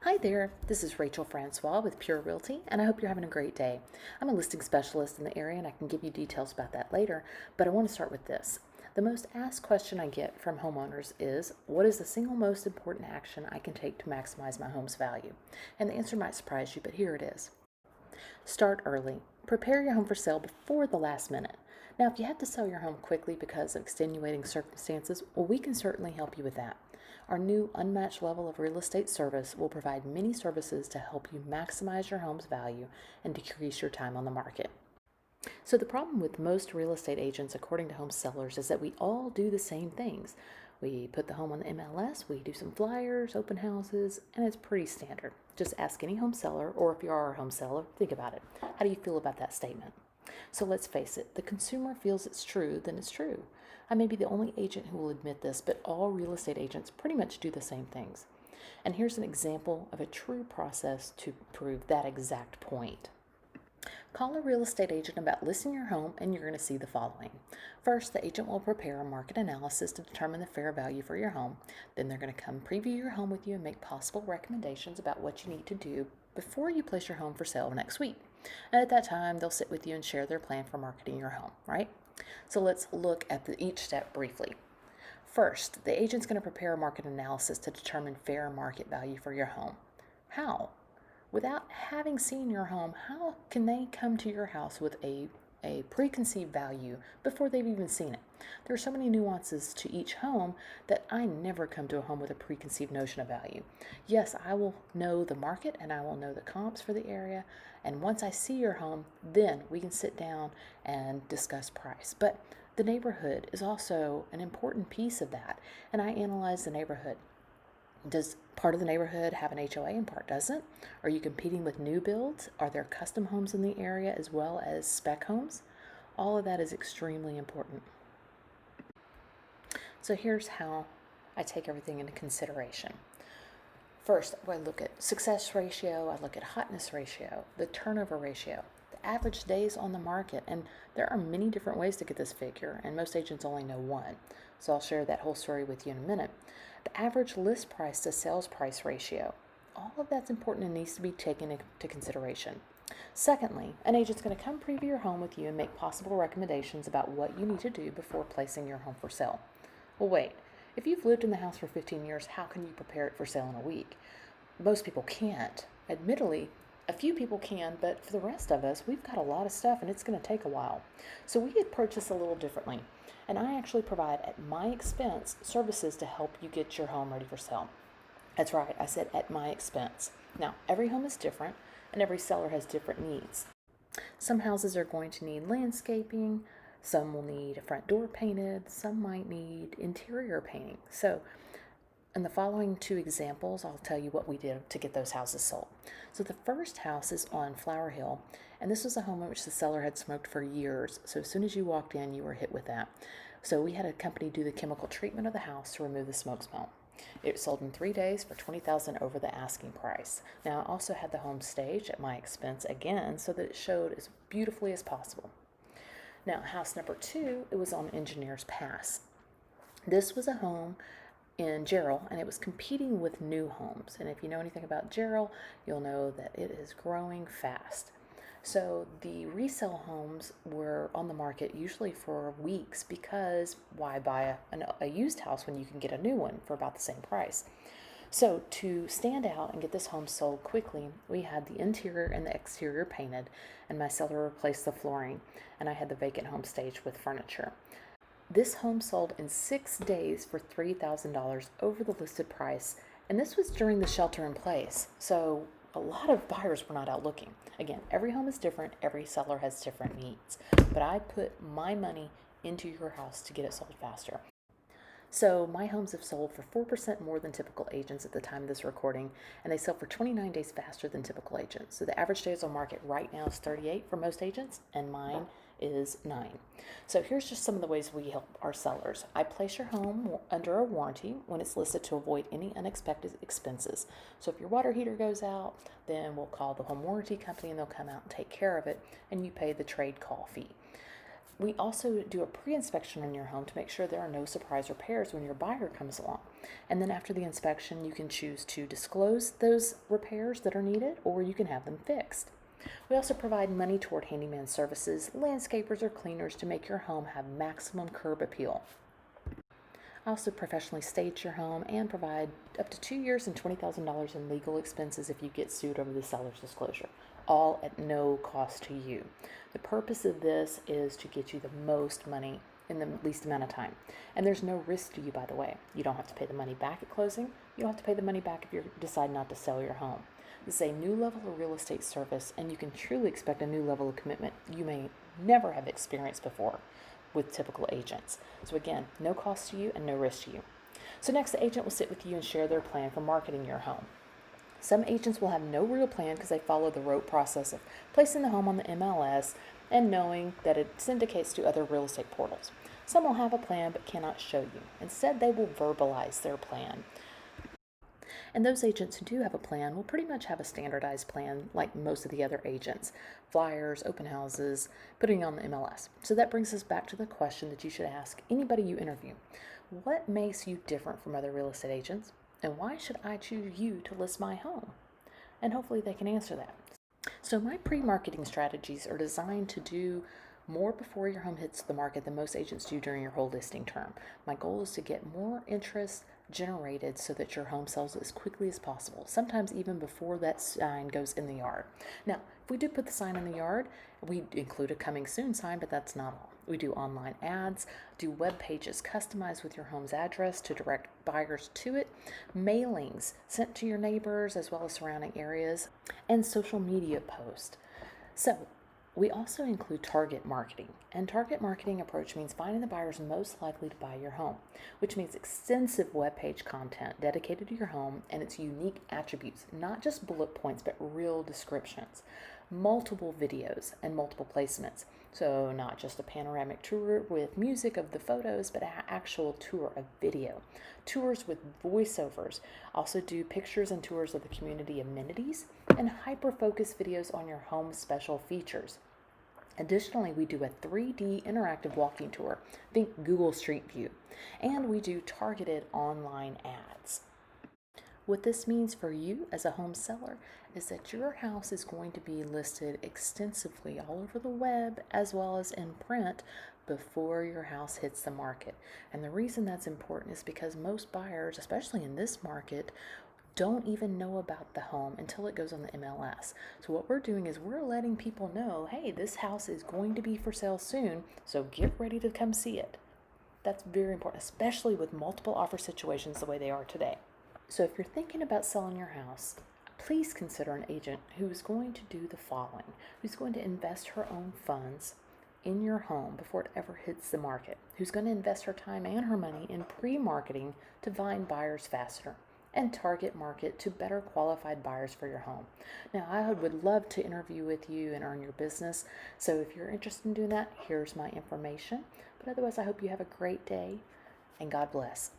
Hi there, this is Rachel Francois with Pure Realty, and I hope you're having a great day. I'm a listing specialist in the area, and I can give you details about that later, but I want to start with this. The most asked question I get from homeowners is, what is the single most important action I can take to maximize my home's value? And the answer might surprise you, but here it is. Start early. Prepare your home for sale before the last minute. Now, if you have to sell your home quickly because of extenuating circumstances, well, we can certainly help you with that. Our new unmatched level of real estate service will provide many services to help you maximize your home's value and decrease your time on the market. So, the problem with most real estate agents, according to home sellers, is that we all do the same things. We put the home on the MLS, we do some flyers, open houses, and it's pretty standard. Just ask any home seller, or if you are a home seller, think about it. How do you feel about that statement? So let's face it, the consumer feels it's true, then it's true. I may be the only agent who will admit this, but all real estate agents pretty much do the same things. And here's an example of a true process to prove that exact point. Call a real estate agent about listing your home, and you're going to see the following. First, the agent will prepare a market analysis to determine the fair value for your home. Then they're going to come preview your home with you and make possible recommendations about what you need to do before you place your home for sale next week. And at that time, they'll sit with you and share their plan for marketing your home, right? So let's look at each step briefly. First, the agent's going to prepare a market analysis to determine fair market value for your home. How? Without having seen your home, how can they come to your house with a preconceived value before they've even seen it? There are so many nuances to each home that I never come to a home with a preconceived notion of value. Yes, I will know the market and I will know the comps for the area, and once I see your home, then we can sit down and discuss price. But the neighborhood is also an important piece of that, and I analyze the neighborhood. Does part of the neighborhood have an HOA and part doesn't? Are you competing with new builds? Are there custom homes in the area as well as spec homes? All of that is extremely important. So here's how I take everything into consideration. First, I look at success ratio, I look at hotness ratio, the turnover ratio, the average days on the market, and there are many different ways to get this figure, and most agents only know one. So I'll share that whole story with you in a minute. The average list price to sales price ratio. All of that's important and needs to be taken into consideration. Secondly, an agent's going to come preview your home with you and make possible recommendations about what you need to do before placing your home for sale. Well, wait, if you've lived in the house for 15 years, how can you prepare it for sale in a week? Most people can't. Admittedly, a few people can, but for the rest of us, we've got a lot of stuff and it's going to take a while. So we approach this a little differently. And I actually provide, at my expense, services to help you get your home ready for sale. That's right, I said at my expense. Now, every home is different and every seller has different needs. Some houses are going to need landscaping, some will need a front door painted, some might need interior painting. So in the following two examples, I'll tell you what we did to get those houses sold. So the first house is on Flower Hill, and this was a home in which the seller had smoked for years. So as soon as you walked in, you were hit with that. So we had a company do the chemical treatment of the house to remove the smoke smell. It sold in 3 days for $20,000 over the asking price. Now I also had the home staged at my expense again, so that it showed as beautifully as possible. Now house number 2, it was on Engineers Pass. This was a home in Jarrell, and it was competing with new homes. And if you know anything about Jarrell, you'll know that it is growing fast. So the resale homes were on the market usually for weeks, because why buy a used house when you can get a new one for about the same price? So to stand out and get this home sold quickly, we had the interior and the exterior painted, and my seller replaced the flooring, and I had the vacant home staged with furniture. This home sold in 6 days for $3,000 over the listed price, and this was during the shelter in place. So a lot of buyers were not out looking. Again, every home is different, every seller has different needs, but I put my money into your house to get it sold faster. So my homes have sold for 4% more than typical agents at the time of this recording, and they sell for 29 days faster than typical agents. So the average days on market right now is 38 for most agents, and mine is 9. So here's just some of the ways we help our sellers. I place your home under a warranty when it's listed to avoid any unexpected expenses. So if your water heater goes out, then we'll call the home warranty company and they'll come out and take care of it, and you pay the trade call fee. We also do a pre-inspection on your home to make sure there are no surprise repairs when your buyer comes along. And then after the inspection, you can choose to disclose those repairs that are needed, or you can have them fixed. We also provide money toward handyman services, landscapers, or cleaners to make your home have maximum curb appeal. I also professionally stage your home and provide up to 2 years and $20,000 in legal expenses if you get sued over the seller's disclosure, all at no cost to you. The purpose of this is to get you the most money in the least amount of time. And there's no risk to you, by the way. You don't have to pay the money back at closing. You don't have to pay the money back if you decide not to sell your home. This is a new level of real estate service, and you can truly expect a new level of commitment you may never have experienced before with typical agents. So again, no cost to you and no risk to you. So next, the agent will sit with you and share their plan for marketing your home. Some agents will have no real plan because they follow the rote process of placing the home on the MLS and knowing that it syndicates to other real estate portals. Some will have a plan but cannot show you. Instead, they will verbalize their plan. And those agents who do have a plan will pretty much have a standardized plan like most of the other agents. Flyers, open houses, putting on the MLS. So that brings us back to the question that you should ask anybody you interview. What makes you different from other real estate agents? And why should I choose you to list my home? And hopefully they can answer that. So my pre-marketing strategies are designed to do more before your home hits the market than most agents do during your whole listing term. My goal is to get more interest generated so that your home sells as quickly as possible, sometimes even before that sign goes in the yard. Now, if we do put the sign in the yard, we include a coming soon sign, but that's not all. We do online ads, do web pages customized with your home's address to direct buyers to it, mailings sent to your neighbors as well as surrounding areas, and social media posts. So we also include target marketing, and target marketing approach means finding the buyers most likely to buy your home, which means extensive web page content dedicated to your home and its unique attributes, not just bullet points, but real descriptions, multiple videos and multiple placements. So not just a panoramic tour with music of the photos, but an actual tour of video. Tours with voiceovers. Also do pictures and tours of the community amenities and hyper-focused videos on your home's special features. Additionally, we do a 3D interactive walking tour. Think Google Street View. And we do targeted online ads. What this means for you as a home seller is that your house is going to be listed extensively all over the web as well as in print before your house hits the market. And the reason that's important is because most buyers, especially in this market, don't even know about the home until it goes on the MLS. So what we're doing is we're letting people know, hey, this house is going to be for sale soon, so get ready to come see it. That's very important, especially with multiple offer situations the way they are today. So if you're thinking about selling your house, please consider an agent who is going to do the following, who's going to invest her own funds in your home before it ever hits the market, who's going to invest her time and her money in pre-marketing to find buyers faster and target market to better qualified buyers for your home. Now, I would love to interview with you and earn your business. So if you're interested in doing that, here's my information. But otherwise, I hope you have a great day and God bless.